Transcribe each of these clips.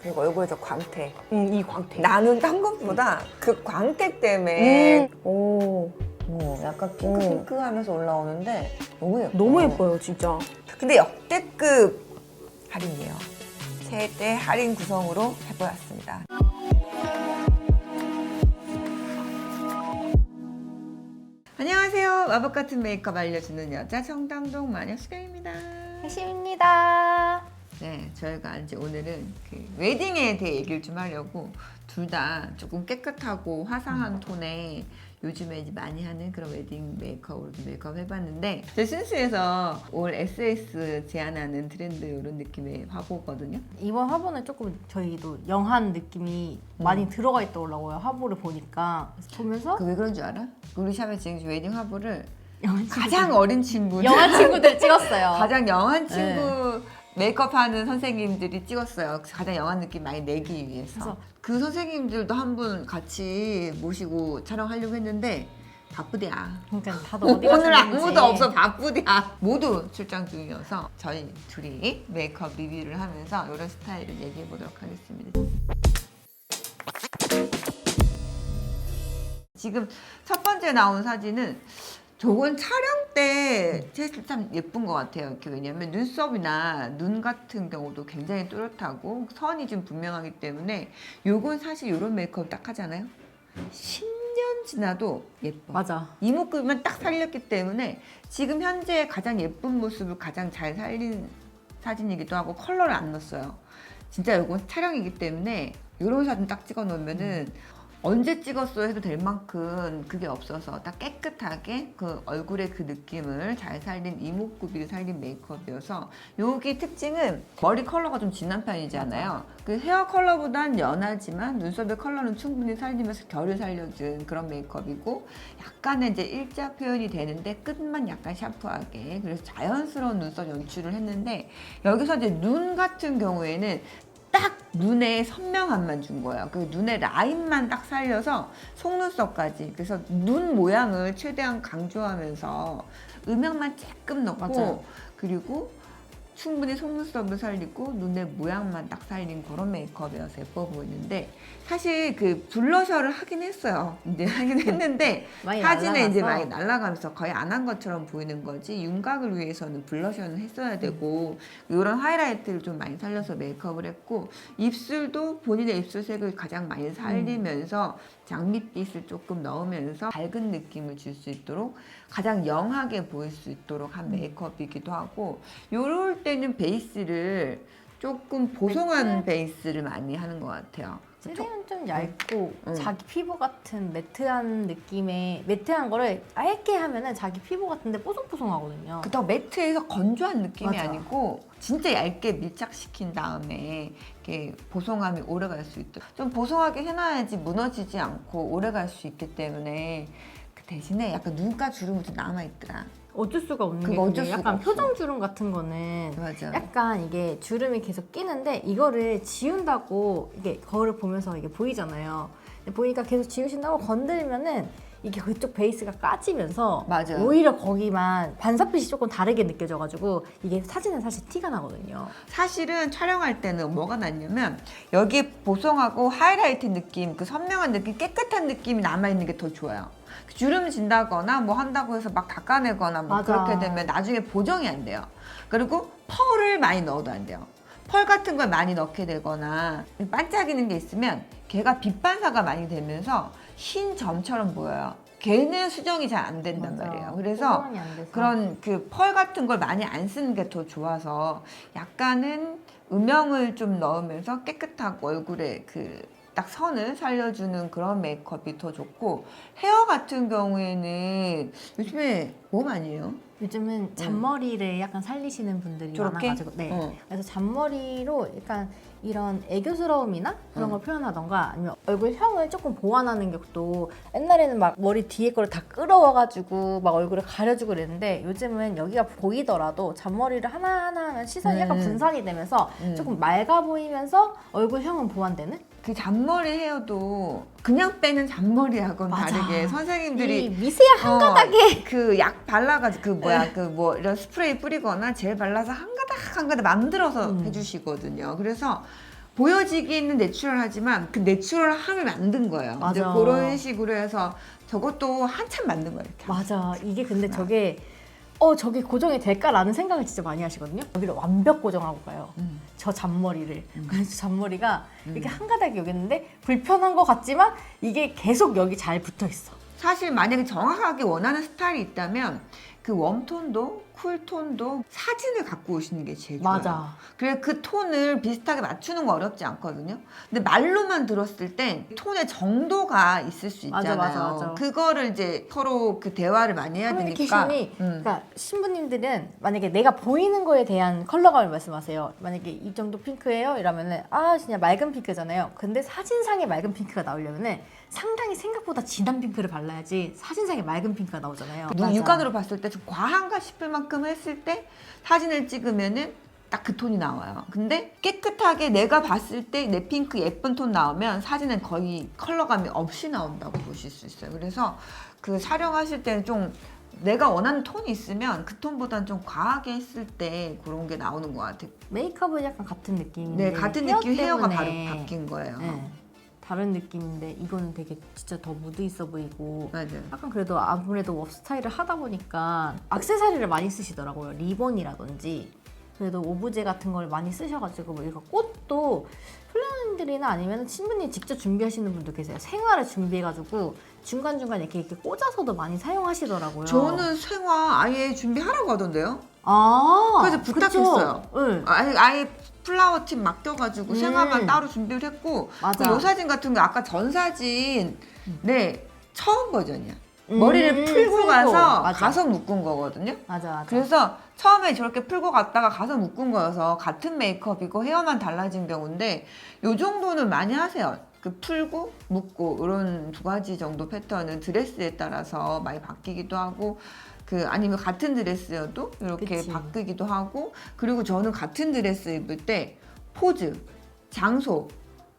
그리고 얼굴에 저 광택. 이 광택. 나는 딴 것보다 그 광택 때문에 오, 약간 핑크핑크하면서 올라오는데 너무 예뻐. 너무 예뻐요, 진짜. 근데 역대급 할인이에요. 최대 할인 구성으로 해보았습니다. 안녕하세요. 마법 같은 메이크업 알려주는 여자 청담동 마녀 수경입니다. 해심입니다. 네, 저희가 이제 오늘은 그 웨딩에 대해 얘기를 좀 하려고 둘 다 조금 깨끗하고 화사한 톤에 요즘에 이제 많이 하는 그런 웨딩 메이크업으로 좀 메이크업 해봤는데 제 순수에서 올 SS 제안하는 트렌드 이런 느낌의 화보거든요. 이번 화보는 조금 저희도 영한 느낌이 많이 들어가 있더라고요. 화보를 보니까. 그래서 보면서 그 왜 그런 줄 알아? 우리 샵에 지금 웨딩 화보를 영한 가장 어린 친구들, 영한 친구들 찍었어요. 가장 영한 친구 메이크업하는 선생님들이 찍었어요. 가장 영한 느낌 많이 내기 위해서. 그래서 그 선생님들도 한 분 같이 모시고 촬영하려고 했는데 바쁘대야. 그러니까 다들 어디 가셨는지. 오늘 아무도 없어, 바쁘대야. 모두 출장 중이어서 저희 둘이 메이크업 리뷰를 하면서 이런 스타일을 얘기해 보도록 하겠습니다. 지금 첫 번째 나온 사진은 저건 촬영 때 참 예쁜 것 같아요. 이렇게 왜냐면 눈썹이나 눈 같은 경우도 굉장히 또렷하고 선이 좀 분명하기 때문에 요건 사실 이런 메이크업 딱 하잖아요. 10년 지나도 예뻐. 맞아. 이목구비만 딱 살렸기 때문에 지금 현재 가장 예쁜 모습을 가장 잘 살린 사진이기도 하고 컬러를 안 넣었어요. 진짜 요건 촬영이기 때문에 이런 사진 딱 찍어 놓으면은 언제 찍었어 해도 될 만큼 그게 없어서 딱 깨끗하게 그 얼굴의 그 느낌을 잘 살린 이목구비를 살린 메이크업이어서 여기 특징은 머리 컬러가 좀 진한 편이잖아요. 그 헤어 컬러보단 연하지만 눈썹의 컬러는 충분히 살리면서 결을 살려준 그런 메이크업이고 약간의 이제 일자 표현이 되는데 끝만 약간 샤프하게 그래서 자연스러운 눈썹 연출을 했는데 여기서 이제 눈 같은 경우에는 딱 눈에 선명함만 준 거예요. 그 눈의 라인만 딱 살려서 속눈썹까지. 그래서 눈 모양을 최대한 강조하면서 음영만 조금 넣고 맞아요. 그리고 충분히 속눈썹을 살리고 눈의 모양만 딱 살린 그런 메이크업이어서 예뻐 보이는데 사실 그 블러셔를 하긴 했어요. 이제 하긴 했는데 많이 사진에 이제 날라가서. 많이 날아가면서 거의 안 한 것처럼 보이는 거지 윤곽을 위해서는 블러셔는 했어야 되고 이런 하이라이트를 좀 많이 살려서 메이크업을 했고 입술도 본인의 입술색을 가장 많이 살리면서 장밋빛을 조금 넣으면서 밝은 느낌을 줄 수 있도록 가장 영하게 보일 수 있도록 한 메이크업이기도 하고 요럴 때는 베이스를 조금 보송한 베이스를 많이 하는 것 같아요. 최대한 좀 얇고 자기 피부 같은 매트한 느낌의 매트한 거를 얇게 하면은 자기 피부 같은데 뽀송뽀송하거든요. 그렇다고 매트에서 건조한 느낌이 맞아. 아니고 진짜 얇게 밀착시킨 다음에 이렇게 보송함이 오래 갈 수 있도록 좀 보송하게 해놔야지 무너지지 않고 오래 갈 수 있기 때문에 그 대신에 약간 눈가 주름이 좀 남아있더라. 어쩔 수가 없는 게 그거 어쩔 근데 수가 약간 없어. 표정 주름 같은 거는 맞아. 약간 이게 주름이 계속 끼는데 이거를 지운다고 이게 거울을 보면서 이게 보이잖아요. 근데 보니까 계속 지우신다고 건드리면은 이게 그쪽 베이스가 까지면서 맞아요. 오히려 거기만 반사빛이 조금 다르게 느껴져가지고 이게 사진은 사실 티가 나거든요. 사실은 촬영할 때는 뭐가 낫냐면 여기에 보송하고 하이라이트 느낌, 그 선명한 느낌, 깨끗한 느낌이 남아있는 게 더 좋아요. 주름 진다거나 뭐 한다고 해서 막 닦아내거나 뭐 맞아. 그렇게 되면 나중에 보정이 안 돼요. 그리고 펄을 많이 넣어도 안 돼요. 펄 같은 걸 많이 넣게 되거나 반짝이는 게 있으면 걔가 빛 반사가 많이 되면서 흰 점처럼 보여요. 걔는 수정이 잘 안 된단 맞아. 말이에요. 그래서 포장이 안 돼서. 그런 그 펄 같은 걸 많이 안 쓰는 게 더 좋아서 약간은 음영을 좀 넣으면서 깨끗하고 얼굴에 그 딱 선을 살려주는 그런 메이크업이 더 좋고 헤어 같은 경우에는 요즘에 뭐 많이 해요? 요즘은 잔머리를 약간 살리시는 분들이 저렇게? 많아가지고 그래서 잔머리로 약간 이런 애교스러움이나 그런 걸 표현하던가 아니면 얼굴형을 조금 보완하는 것도 옛날에는 막 머리 뒤에 거를 다 끌어와가지고 막 얼굴을 가려주고 그랬는데 요즘은 여기가 보이더라도 잔머리를 하나하나 하면 시선이 약간 분산이 되면서 조금 맑아 보이면서 얼굴형은 보완되는? 그 잔머리 헤어도 그냥 빼는 잔머리하고는 맞아. 다르게 선생님들이 이 미세한 한 가닥에 그 약 발라가지고 그 뭐야 그 뭐 이런 스프레이 뿌리거나 젤 발라서 한 가닥 한 가닥 만들어서 해주시거든요. 그래서 보여지기는 내추럴하지만 그 내추럴함을 만든 거예요. 맞아. 이제 그런 식으로 해서 저것도 한참 만든 거예요. 이렇게. 맞아. 이게 근데 저게 저게 고정이 될까라는 생각을 진짜 많이 하시거든요. 여기를 완벽 고정하고 가요. 저 잔머리를. 그래서 잔머리가 이렇게 한 가닥이 여기 있는데 불편한 것 같지만 이게 계속 여기 잘 붙어 있어. 사실 만약에 정확하게 원하는 스타일이 있다면 그 웜톤도 쿨톤도 사진을 갖고 오시는 게 제일 좋아요. 맞아. 그래 그 톤을 비슷하게 맞추는 거 어렵지 않거든요. 근데 말로만 들었을 때 톤의 정도가 있을 수 있잖아요. 맞아. 그거를 이제 서로 그 대화를 많이 해야 되니까. 커뮤니케이션이 그러니까 신부님들은 만약에 내가 보이는 거에 대한 컬러감을 말씀하세요. 만약에 이 정도 핑크예요 이러면은 진짜 맑은 핑크잖아요. 근데 사진상에 맑은 핑크가 나오려면은 상당히 생각보다 진한 핑크를 발라야지 사진상에 맑은 핑크가 나오잖아요. 육안으로 봤을 때 좀 과한가 싶을 만큼 했을 때 사진을 찍으면은 딱 그 톤이 나와요. 근데 깨끗하게 내가 봤을 때 내 핑크 예쁜 톤 나오면 사진은 거의 컬러감이 없이 나온다고 보실 수 있어요. 그래서 그 촬영하실 때는 좀 내가 원하는 톤이 있으면 그 톤보다는 좀 과하게 했을 때 그런 게 나오는 것 같아요. 메이크업은 약간 같은 느낌인데 네, 같은 느낌 헤어가 바로 때문에 바뀐 거예요. 네, 다른 느낌인데 이거는 되게 진짜 더 무드 있어 보이고 맞아요. 약간 그래도 아무래도 업 스타일을 하다 보니까 액세서리를 많이 쓰시더라고요. 리본이라든지 그래도 오브제 같은 걸 많이 쓰셔가지고 뭐 이거 꽃도 플라님들이나 아니면 신부님 직접 준비하시는 분도 계세요. 생화를 준비해가지고 중간중간 이렇게 꽂아서도 많이 사용하시더라고요. 저는 생화 아예 준비하라고 하던데요. 아 그래서 부탁했어요. 네. 아예 플라워 팁 맡겨가지고 생화만 따로 준비를 했고 맞아. 요 사진 같은 거 아까 전 사진 네 처음 버전이야. 머리를 풀고 가서 맞아. 가서 묶은 거거든요. 맞아. 그래서 처음에 저렇게 풀고 갔다가 가서 묶은 거여서 같은 메이크업이고 헤어만 달라진 경우인데 요 정도는 많이 하세요. 그 풀고 묶고 이런 두 가지 정도 패턴은 드레스에 따라서 많이 바뀌기도 하고 그 아니면 같은 드레스여도 이렇게 그치. 바뀌기도 하고 그리고 저는 같은 드레스 입을 때 포즈, 장소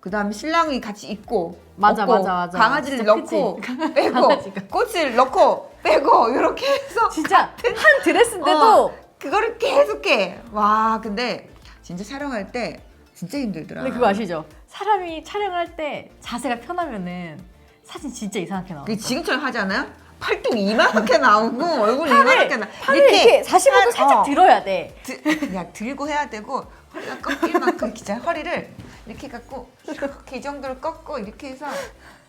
그다음에 신랑이 같이 입고 맞아, 없고, 맞아. 강아지를 진짜 넣고 그치? 빼고 강아지가. 꽃을 넣고 빼고 이렇게 해서 진짜 한 드레스인데도 그거를 계속해. 와 근데 진짜 촬영할 때 진짜 힘들더라. 근데 그거 아시죠? 사람이 촬영할 때 자세가 편하면은 사진 진짜 이상하게 나와. 그 지금처럼 하잖아요. 팔뚝 이만하게 나오고 얼굴 이만하게 나. 팔을 이렇게 45도 살짝 들어야 돼. 그냥 들고 해야 되고 허리가 꺾일 만큼 진짜 허리를 이렇게 갖고 이렇게 이 정도로 꺾고 이렇게 해서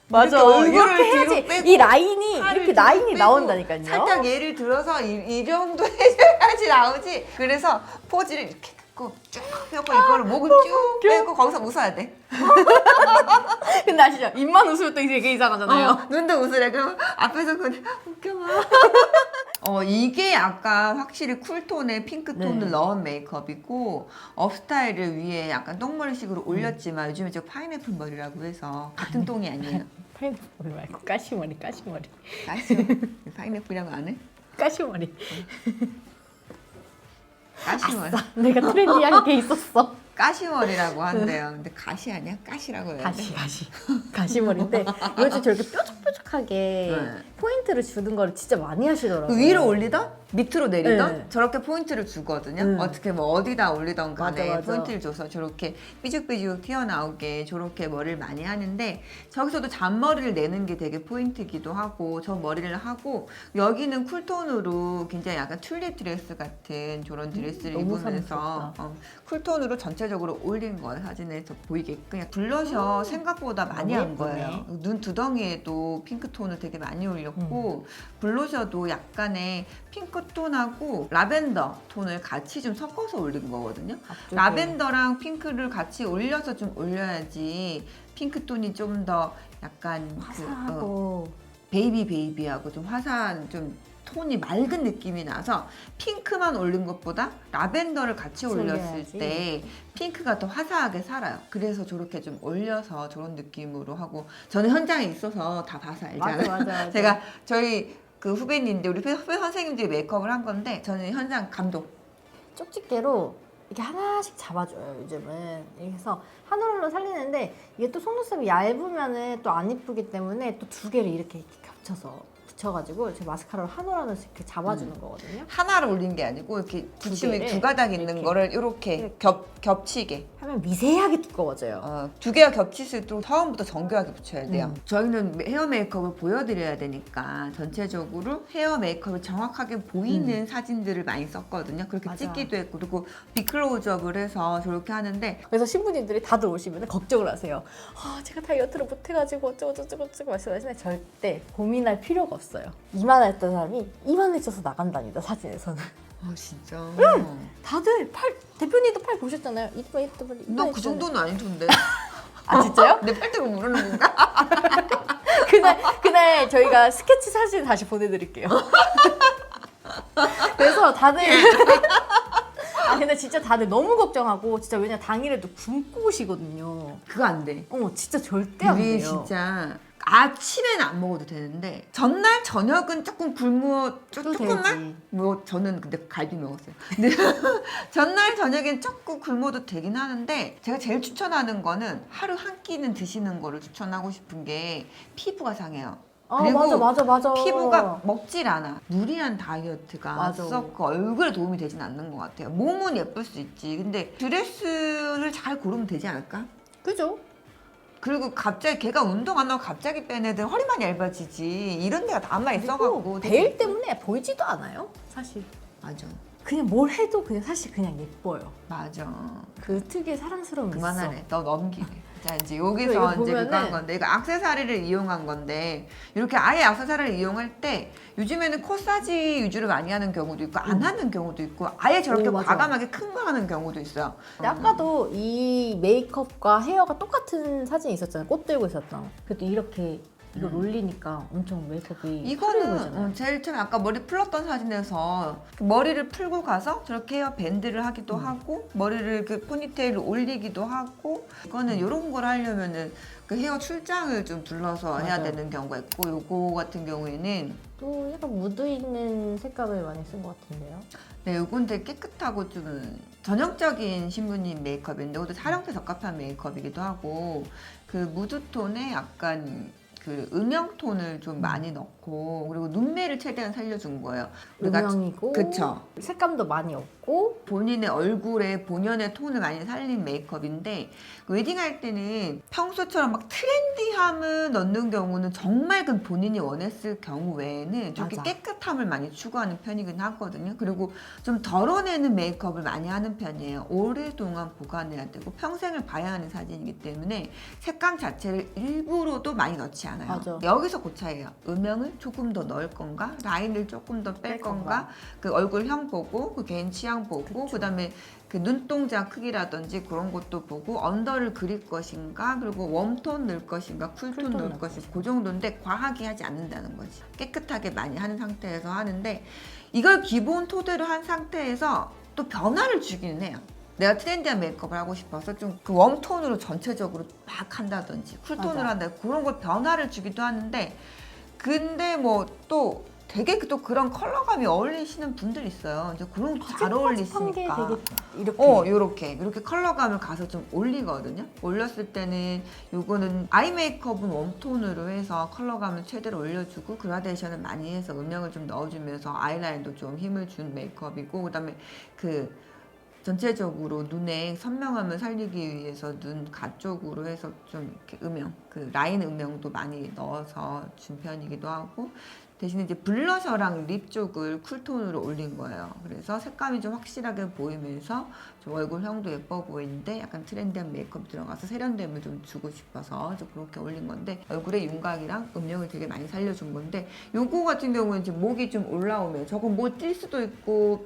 맞아. 얼굴을 이렇게 뒤로 해야지 빼고 이 라인이 팔을 이렇게 뒤로 라인이 빼고 나온다니까요. 살짝 얘를 들어서 이 정도 해줘야지 나오지. 그래서 포즈를 이렇게 갖고 쭉 펴고 이거를 목을 쭉 빼고 거기서 웃어야 돼. 근데 아시죠? 입만 웃으면 또 되게 이상하잖아요. 눈도 웃으래. 그럼 앞에서 그냥 웃겨봐. 이게 약간 확실히 쿨톤에 핑크톤을 네. 넣은 메이크업이고 업스타일을 위에 약간 똥머리식으로 올렸지만 요즘에 저 파인애플 머리라고 해서 같은 똥이 아니에요. 파인애플 말고 까시머리. 까시오. 파인애플이라고 안 해? 까시머리. 까시머리. 내가 트렌디한 게 있었어. 까시머리라고 한대요. 근데 가시 아니야? 까시라고 해야 돼. 가시머리인데 이걸 좀 저렇게 뾰족뾰족하게 네. 포인트를 주는 걸 진짜 많이 하시더라고요. 그 위로 올리던 밑으로 내리던 네. 저렇게 포인트를 주거든요. 어떻게 뭐 어디다 올리던 간에 맞아. 포인트를 줘서 저렇게 삐죽삐죽 튀어나오게 저렇게 머리를 많이 하는데 저기서도 잔머리를 내는 게 되게 포인트이기도 하고 저 머리를 하고 여기는 쿨톤으로 굉장히 약간 튤립 드레스 같은 저런 드레스를 너무 입으면서 사랑스럽다. 쿨톤으로 전체적으로 올린 거예요. 사진에서 보이게끔 그냥 블러셔 생각보다 많이 너무 한 거예요. 예쁘네. 눈 두덩이에도 핑크톤을 되게 많이 올렸고 블러셔도 약간의 핑크톤하고 라벤더 톤을 같이 좀 섞어서 올린 거거든요. 앞쪽에. 라벤더랑 핑크를 같이 올려서 좀 올려야지 핑크톤이 좀 더 약간 화사하고 베이비하고 좀 화사한 좀 톤이 맑은 느낌이 나서 핑크만 올린 것보다 라벤더를 같이 올렸을 올려야지. 때 핑크가 더 화사하게 살아요. 그래서 저렇게 좀 올려서 저런 느낌으로 하고 저는 현장에 있어서 다 봐서 알잖아요. 맞아. 제가 저희 그 후배님들 우리 후배 선생님들이 메이크업을 한 건데 저는 현장 감독. 쪽집게로 이렇게 하나씩 잡아줘요. 요즘은 이렇게 해서 한 올로 살리는데 이게 또 속눈썹이 얇으면은 또 안 이쁘기 때문에 또 두 개를 이렇게 겹쳐서 붙여가지고 제 마스카라로 한 올 한 올씩 이렇게 잡아주는 거거든요. 하나를 올린 게 아니고 이렇게 붙임이 개를 두 가닥 있는 이렇게. 거를 이렇게 겹치게 하면 미세하게 두꺼워져요. 두 개가 겹칠 수 있도록 처음부터 정교하게 붙여야 돼요. 음. 저희는 헤어 메이크업을 보여드려야 되니까 전체적으로 헤어 메이크업이 정확하게 보이는 사진들을 많이 썼거든요. 그렇게 맞아. 찍기도 했고 그리고 빅클로즈업을 해서 저렇게 하는데 그래서 신부님들이 다들 오시면 걱정을 하세요. 제가 다이어트를 못해가지고 어쩌고 말씀하시는데 절대 고민할 필요가 없어요. 이만했던 사람이 이만해져서 나간답니다. 사진에서는. 진짜? 다들 대표님도 팔 보셨잖아요. 이만 너 그 정도는 아니던데. 아 진짜요? 내 팔뚝을 모르는 건가? 그날 저희가 스케치 사진 다시 보내드릴게요. 그래서 다들 근데 진짜 다들 너무 걱정하고 진짜 왜냐 당일에도 굶고 오시거든요. 그거 안 돼. 진짜 절대 안 우리 돼요. 진짜 아침에는 안 먹어도 되는데 전날 저녁은 조금 조금만? 뭐 저는 근데 갈비 먹었어요. 근데 전날 저녁엔 조금 굶어도 되긴 하는데 제가 제일 추천하는 거는 하루 한 끼는 드시는 거를 추천하고 싶은 게 피부가 상해요. 그리고 맞아. 피부가 먹질 않아. 무리한 다이어트가 맞아. 썩 그 얼굴에 도움이 되진 않는 것 같아요. 몸은 예쁠 수 있지. 근데 드레스를 잘 고르면 되지 않을까? 그죠? 그리고 갑자기 걔가 운동 안 하고 갑자기 뺀 애들 허리만 얇아지지. 이런 데가 다 있어갖고. 베일 때문에 보이지도 않아요. 사실 맞아. 그냥 뭘 해도 그냥 사실 그냥 예뻐요. 맞아. 그 특유의 사랑스러움이 그만하래. 있어. 너 넘기래. 자 이제 이거 여기서 이제 보면은- 그거 한 건데 이거 액세서리를 이용한 건데 이렇게 아예 액세서리를 이용할 때 요즘에는 코사지 위주로 많이 하는 경우도 있고 안 하는 경우도 있고 아예 저렇게 맞아. 과감하게 큰 거 하는 경우도 있어요. 근데 아까도 이 메이크업과 헤어가 똑같은 사진이 있었잖아요. 꽃 들고 있었던. 그래도 이렇게 이걸 올리니까 엄청 메이크업이 풀려 이거는 보이잖아요. 제일 처음에 아까 머리 풀었던 사진에서 머리를 풀고 가서 저렇게 헤어 밴드를 하기도 하고 머리를 그 포니테일로 올리기도 하고 이거는 이런 걸 하려면은 그 헤어 출장을 좀 둘러서 해야 맞아요. 되는 경우가 있고 요거 같은 경우에는 또 약간 무드 있는 색감을 많이 쓴 것 같은데요. 네, 요건 되게 깨끗하고 좀 전형적인 신부님 메이크업인데 이것도 촬영 때 적합한 메이크업이기도 하고 그 무드톤에 약간 그 음영톤을 좀 많이 넣고 그리고 눈매를 최대한 살려준 거예요. 우리가 음영이고 그쵸. 색감도 많이 없고 본인의 얼굴에 본연의 톤을 많이 살린 메이크업인데 웨딩할 때는 평소처럼 막 트렌디함을 넣는 경우는 정말 그 본인이 원했을 경우 외에는 좀 이렇게 맞아. 깨끗함을 많이 추구하는 편이긴 하거든요. 그리고 좀 덜어내는 메이크업을 많이 하는 편이에요. 오랫동안 보관해야 되고 평생을 봐야 하는 사진이기 때문에 색감 자체를 일부러도 많이 넣지 않아요. 맞아. 여기서 그 차이예요. 음영을 조금 더 넣을 건가, 라인을 조금 더 뺄 건가, 그 얼굴형 보고, 그 개인 취향 보고, 그다음에 그 눈동자 크기라든지 그런 것도 보고 언더를 그릴 것인가, 그리고 웜톤 넣을 것인가, 쿨톤 넣을 것인가, 그 정도인데 과하게 하지 않는다는 거지. 깨끗하게 많이 하는 상태에서 하는데 이걸 기본 토대로 한 상태에서 또 변화를 주기는 해요. 내가 트렌디한 메이크업을 하고 싶어서 좀 그 웜톤으로 전체적으로 막 한다든지 쿨톤으로 맞아. 한다 그런 걸 변화를 주기도 하는데 근데 뭐 또 되게 또 그런 컬러감이 어울리시는 분들 있어요. 이제 그런 거 잘 어울리시니까. 게 되게 이렇게 이렇게 컬러감을 가서 좀 올리거든요. 올렸을 때는 요거는 아이 메이크업은 웜톤으로 해서 컬러감을 최대로 올려주고 그라데이션을 많이 해서 음영을 좀 넣어주면서 아이라인도 좀 힘을 준 메이크업이고 그다음에 그 전체적으로 눈에 선명함을 살리기 위해서 눈 가쪽으로 해서 좀 이렇게 음영, 그 라인 음영도 많이 넣어서 준 편이기도 하고 대신에 이제 블러셔랑 립 쪽을 쿨톤으로 올린 거예요. 그래서 색감이 좀 확실하게 보이면서 좀 얼굴형도 예뻐 보이는데 약간 트렌디한 메이크업 들어가서 세련됨을 좀 주고 싶어서 좀 그렇게 올린 건데 얼굴의 윤곽이랑 음영을 되게 많이 살려준 건데 요거 같은 경우는 이제 목이 좀 올라오면 저거 뭐 뛸 수도 있고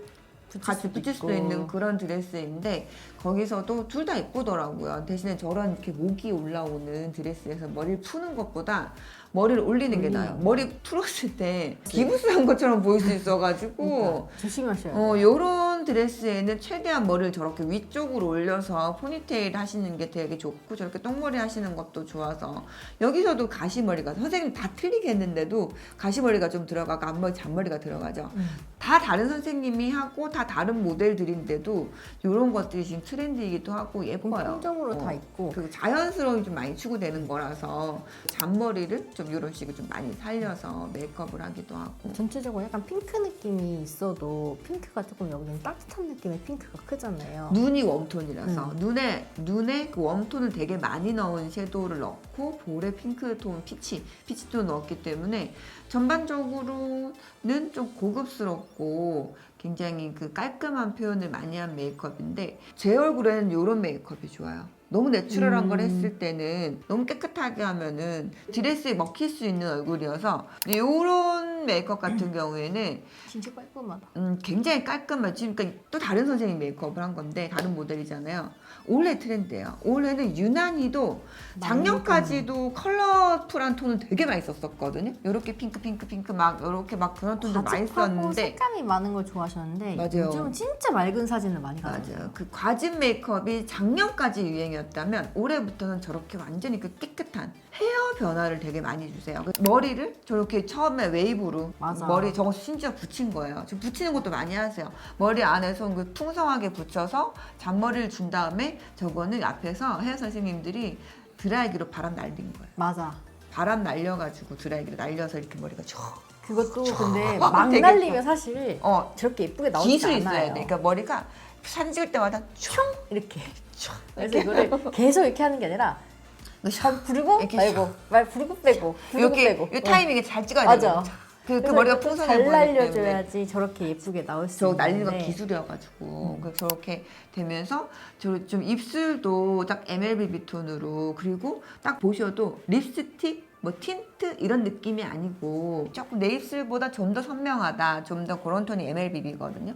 같이 붙일 수도 있는 그런 드레스인데 거기서도 둘 다 예쁘더라고요. 대신에 저런 이렇게 목이 올라오는 드레스에서 머리를 푸는 것보다 머리를 올리는 게 나아요. 머리 풀었을 때 기부스한 것처럼 보일 수 있어가지고 조심하셔야 돼요. 요런 기본 드레스에는 최대한 머리를 저렇게 위쪽으로 올려서 포니테일 하시는 게 되게 좋고 저렇게 똥머리 하시는 것도 좋아서 여기서도 가시머리가 선생님 다 틀리겠는데도 가시머리가 좀 들어가고 앞머리 잔머리가 들어가죠. 다 다른 선생님이 하고 다 다른 모델들인데도 이런 것들이 지금 트렌드이기도 하고 예뻐요. 공통적으로 다 있고 그리고 자연스러움이 좀 많이 추구되는 거라서 잔머리를 좀 이런 식으로 좀 많이 살려서 메이크업을 하기도 하고. 전체적으로 약간 핑크 느낌이 있어도 핑크가 조금 여기는 따뜻한 느낌의 핑크가 크잖아요. 눈이 웜톤이라서 눈에 그 웜톤을 되게 많이 넣은 섀도우를 넣고 볼에 핑크톤 피치톤 넣었기 때문에 전반적으로는 좀 고급스럽고 굉장히 그 깔끔한 표현을 많이 한 메이크업인데 제 얼굴에는 이런 메이크업이 좋아요. 너무 내추럴한 걸 했을 때는 너무 깨끗하게 하면은 드레스에 먹힐 수 있는 얼굴이어서 이런 메이크업 같은 경우에는 진짜 깔끔하다. 굉장히 깔끔하지. 그러니까 또 다른 선생님 메이크업을 한 건데 다른 모델이잖아요. 올해 트렌드예요. 올해는 유난히도 작년까지도 컬러풀한 톤을 되게 많이 썼었거든요. 요렇게 핑크 막 요렇게 막 그런 톤도 많이 썼는데 색감이 많은 걸 좋아하셨는데 맞아요. 요즘은 진짜 맑은 사진을 많이 맞아요. 가져요. 그 과즙 메이크업이 작년까지 유행이었다면 올해부터는 저렇게 완전히 그 깨끗한 헤어 변화를 되게 많이 주세요. 그 머리를 저렇게 처음에 웨이브로 맞아. 머리 저거 심지어 붙인 거예요. 지금 붙이는 것도 많이 하세요. 머리 안에서 그 풍성하게 붙여서 잔머리를 준 다음에 저거는 앞에서 헤어 선생님들이 드라이기로 바람 날린 거예요. 맞아. 바람 날려가지고 드라이기로 날려서 이렇게 머리가 쭉 그것도 근데 막 되게 날리면 사실 어, 저렇게 예쁘게 나오지 기술이 않아요. 있어야 돼. 그러니까 머리가 사진 찍을 때마다 쭉 이렇게. 그래서 이거를 계속 이렇게 하는 게 아니라 잘 부르고 이렇게 말고 말 부르고 빼고 부르고 여기 빼고. 이 타이밍에 잘 찍어야 맞아. 돼요. 그 머리가 풍성해 잘 보이기 때문에. 날려줘야지 저렇게 예쁘게 나올 수 저 있는데. 날리는 거 기술이어가지고 그래서 저렇게 되면서 저 좀 입술도 딱 MLBB 톤으로 그리고 딱 보셔도 립스틱 뭐 틴트 이런 느낌이 아니고 조금 내 입술보다 좀 더 선명하다 좀 더 그런 톤이 MLBB거든요.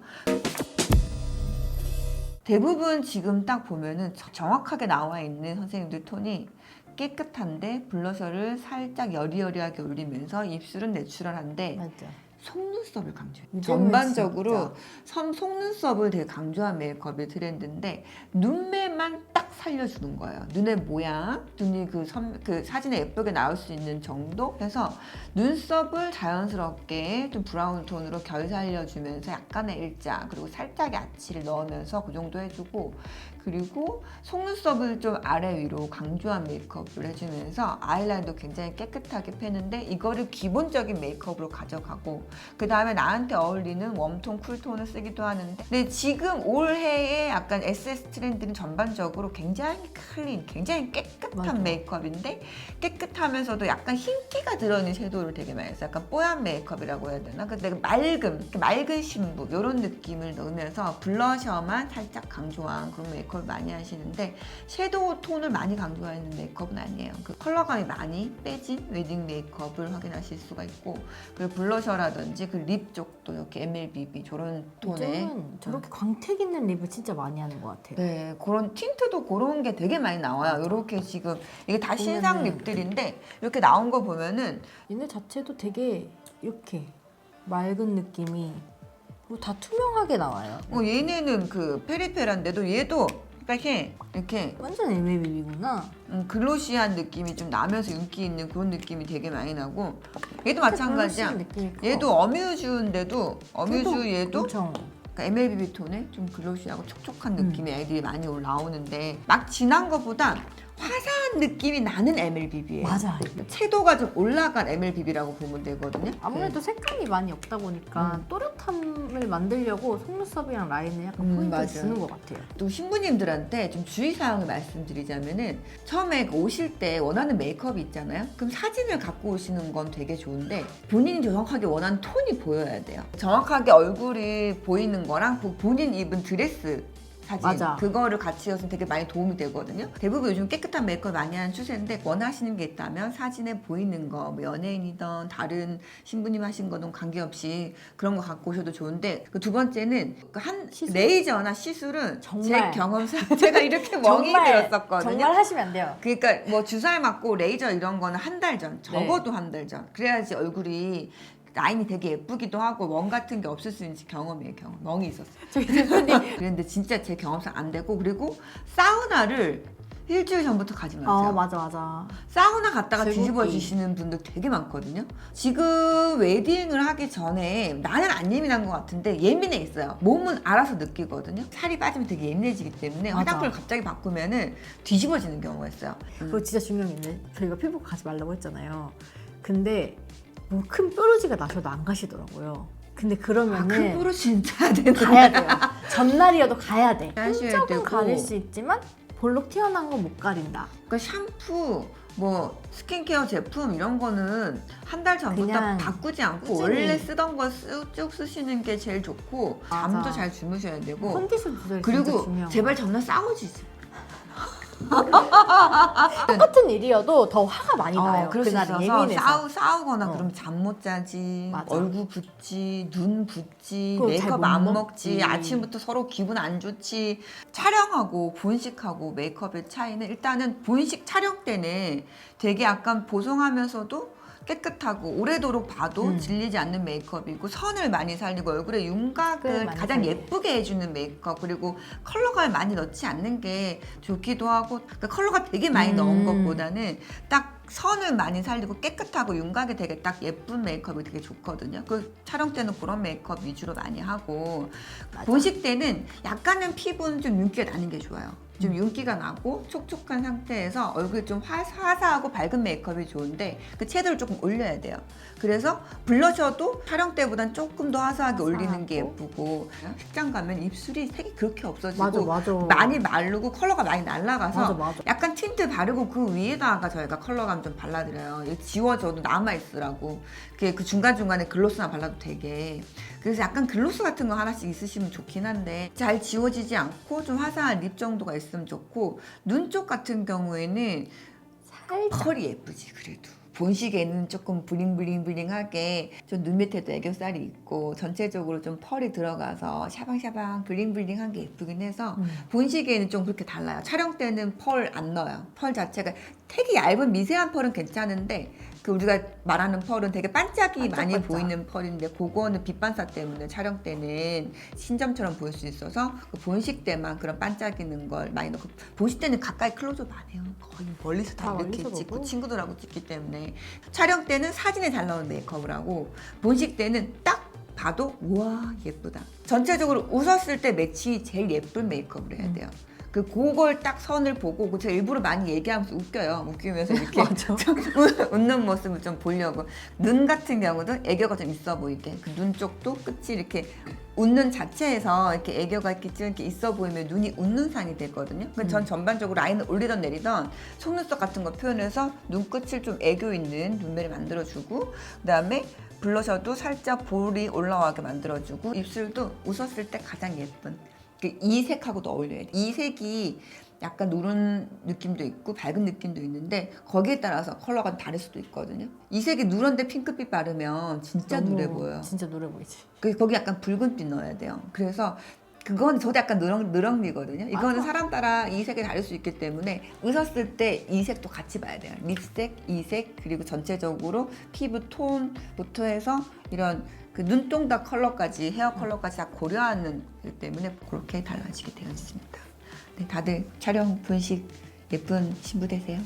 대부분 지금 딱 보면은 정확하게 나와 있는 선생님들 톤이 깨끗한데 블러셔를 살짝 여리여리하게 올리면서 입술은 내추럴한데 맞아. 속눈썹을 강조해요. 요즘은 전반적으로 속눈썹을 되게 강조한 메이크업이 트렌드인데 눈매만 딱 살려주는 거예요. 눈의 모양, 눈이 그 사진에 예쁘게 나올 수 있는 정도 해서 눈썹을 자연스럽게 좀 브라운 톤으로 결 살려주면서 약간의 일자 그리고 살짝의 아치를 넣으면서 그 정도 해주고 그리고 속눈썹을 좀 아래 위로 강조한 메이크업을 해주면서 아이라인도 굉장히 깨끗하게 펴는데 이거를 기본적인 메이크업으로 가져가고 그 다음에 나한테 어울리는 웜톤, 쿨톤을 쓰기도 하는데 근데 지금 올해의 약간 SS 트렌드는 전반적으로 굉장히 클린, 굉장히 깨끗한 맞아. 메이크업인데 깨끗하면서도 약간 흰기가 들어있는 섀도우를 되게 많이 써요. 약간 뽀얀 메이크업이라고 해야 되나? 근데 맑은 신부 이런 느낌을 넣으면서 블러셔만 살짝 강조한 그런 메이크업을 많이 하시는데 섀도우 톤을 많이 강조하는 메이크업은 아니에요. 그 컬러감이 많이 빼진 웨딩 메이크업을 확인하실 수가 있고 그리고 블러셔라든지 그 립 쪽도 이렇게 MLBB 저런 톤의 요즘은 저렇게 광택 있는 립을 진짜 많이 하는 것 같아요. 네, 그런 틴트도 그런 게 되게 많이 나와요. 이렇게 지금 이게 다 신상 보면은 립들인데 이렇게 나온 거 보면은 얘네 자체도 되게 이렇게 맑은 느낌이 그리고 다 투명하게 나와요. 얘네는 그 페리페라인데도 얘도 이렇게 완전 MLB구나. 글로시한 느낌이 좀 나면서 윤기 있는 그런 느낌이 되게 많이 나고 얘도 마찬가지야. 얘도 어뮤즈인데도 어뮤즈 얘도 엄청 그러니까 MLBB 톤에 좀 글로시하고 촉촉한 느낌의 애들이 많이 올라오는데 막 진한 것보다 화사한 느낌이 나는 MLBB예요. 맞아. 채도가 좀 올라간 MLBB라고 보면 되거든요. 아무래도 색감이 많이 없다 보니까 또렷함을 만들려고 속눈썹이랑 라인을 약간 포인트 맞아요. 주는 것 같아요. 또 신부님들한테 좀 주의사항을 말씀드리자면은 처음에 오실 때 원하는 메이크업이 있잖아요. 그럼 사진을 갖고 오시는 건 되게 좋은데 본인이 정확하게 원하는 톤이 보여야 돼요. 정확하게 얼굴이 보이는 거랑 그 본인 입은 드레스 사진 맞아. 그거를 같이 넣으면 되게 많이 도움이 되거든요. 대부분 요즘 깨끗한 메이크업 많이 하는 추세인데 원하시는 게 있다면 사진에 보이는 거 뭐 연예인이든 다른 신부님 하신 거든 관계없이 그런 거 갖고 오셔도 좋은데 그 두 번째는 그 시술? 레이저나 시술은 정말. 제 경험상 제가 이렇게 멍이 들었었거든요. 정말 하시면 안 돼요. 그러니까 뭐 주사를 맞고 레이저 이런 거는 한 달 전, 적어도 한 달 전. 그래야지 얼굴이 라인이 되게 예쁘기도 하고 멍 같은 게 없을 수 있는 경험이에요. 경험. 멍이 있었어요. 저희 대표님 그런데 진짜 제 경험상 안 되고 그리고 사우나를 일주일 전부터 가지 마세요. 맞아. 사우나 갔다가 즐겁기. 뒤집어 주시는 분들 되게 많거든요. 지금 웨딩을 하기 전에 나는 안 예민한 것 같은데 예민해 있어요. 몸은 알아서 느끼거든요. 살이 빠지면 되게 예민해지기 때문에 맞아. 화장품을 갑자기 바꾸면은 뒤집어지는 경우가 있어요. 그리고 진짜 중요한 게 있는데 저희가 피부과 가지 말라고 했잖아요. 근데 뭐 큰 뾰루지가 나셔도 안 가시더라고요. 근데 그러면은 큰 부로 진짜 되는 가야 돼요. 전날이어도 가야 돼. 가셔야 흔적은 되고. 가릴 수 있지만 볼록 튀어나온 건 못 가린다. 그러니까 샴푸, 뭐 스킨케어 제품 이런 거는 한 달 전부터 그냥 바꾸지 않고 꾸준히. 원래 쓰던 거 쭉 쓰시는 게 제일 좋고 맞아. 잠도 잘 주무셔야 되고 컨디션 조절 진짜 그리고 중요한 제발 거. 전날 싸우지. 똑같은 일이어도 더 화가 많이 나요. 그럴 수 그날 있어서 예민해서. 싸우거나 어. 그러면 잠 못 자지, 맞아. 얼굴 붓지, 눈 붓지, 그리고 잘 메이크업 못 안 먹지. 먹지, 아침부터 서로 기분 안 좋지. 촬영하고 본식하고 메이크업의 차이는 일단은 본식 촬영 때는 되게 약간 보송하면서도 깨끗하고 오래도록 봐도 질리지 않는 메이크업이고 선을 많이 살리고 얼굴에 윤곽을 많이 가장 살리고. 예쁘게 해주는 메이크업 그리고 컬러가 많이 넣지 않는 게 좋기도 하고 그러니까 컬러가 되게 많이 넣은 것보다는 딱 선을 많이 살리고 깨끗하고 윤곽이 되게 딱 예쁜 메이크업이 되게 좋거든요. 그 촬영 때는 그런 메이크업 위주로 많이 하고 맞아. 본식 때는 약간은 피부는 좀 윤기가 나는 게 좋아요. 좀 윤기가 나고 촉촉한 상태에서 얼굴이 좀 화사하고 밝은 메이크업이 좋은데 그 채도를 조금 올려야 돼요. 그래서 블러셔도 촬영 때보단 조금 더 화사하게 올리는 게 예쁘고 식장 가면 입술이 색이 그렇게 없어지고 맞아. 많이 마르고 컬러가 많이 날아가서 맞아. 약간 틴트 바르고 그 위에다가 저희가 컬러감 좀 발라드려요. 이게 지워져도 남아있으라고. 그 중간중간에 글로스나 발라도 되게. 그래서 약간 글로스 같은 거 하나씩 있으시면 좋긴 한데 잘 지워지지 않고 좀 화사한 립 정도가 있으면 좋고 눈 쪽 같은 경우에는 살짝. 펄이 예쁘지 그래도. 본식에는 조금 블링블링블링하게 좀 눈 밑에도 애교살이 있고 전체적으로 좀 펄이 들어가서 샤방샤방 블링블링한 게 예쁘긴 해서 본식에는 좀 그렇게 달라요. 촬영 때는 펄 안 넣어요. 펄 자체가 되게 얇은 미세한 펄은 괜찮은데 그 우리가 말하는 펄은 되게 반짝이 많이 반짝반짝. 보이는 펄인데 그거는 빛 반사 때문에 촬영 때는 신점처럼 보일 수 있어서 그 본식 때만 그런 반짝이는 걸 많이 넣고 본식 때는 가까이 클로즈업 안 해요. 거의 멀리서 다 다 이렇게 멀리서 찍고 보고. 친구들하고 찍기 때문에 촬영 때는 사진에 잘 나오는 메이크업을 하고 본식 때는 딱 봐도 우와 예쁘다. 전체적으로 웃었을 때 매칭이 제일 예쁜 메이크업을 해야 돼요. 그걸 딱 선을 보고 제가 일부러 많이 얘기하면서 웃겨요. 웃기면서 이렇게 맞아. 좀 웃는 모습을 좀 보려고. 눈 같은 경우도 애교가 좀 있어 보이게 그 눈 쪽도 끝이 이렇게 웃는 자체에서 이렇게 애교가 이렇게 좀 이렇게 있어 보이면 눈이 웃는 상이 되거든요. 그러니까 전 전반적으로 라인을 올리던 내리던 속눈썹 같은 거 표현해서 눈끝을 좀 애교 있는 눈매를 만들어주고 그다음에 블러셔도 살짝 볼이 올라가게 만들어주고 입술도 웃었을 때 가장 예쁜 이 색하고도 어울려야 돼. 이 색이 약간 누런 느낌도 있고 밝은 느낌도 있는데 거기에 따라서 컬러가 다를 수도 있거든요. 이 색이 누런데 핑크빛 바르면 진짜 너무 누래 보여요. 진짜 노래 보이지. 거기 약간 붉은빛 넣어야 돼요. 그래서 그건 저도 약간 느렁니거든요. 이거는 맞아. 사람 따라 이 색이 다를 수 있기 때문에 웃었을 때 이 색도 같이 봐야 돼요. 립색, 이 색, 그리고 전체적으로 피부 톤부터 해서 이런 그 눈동자 컬러까지 헤어 컬러까지 다 고려하는 거기 때문에 그렇게 달라지게 되어 있습니다. 네, 다들 촬영 분식 예쁜 신부 되세요.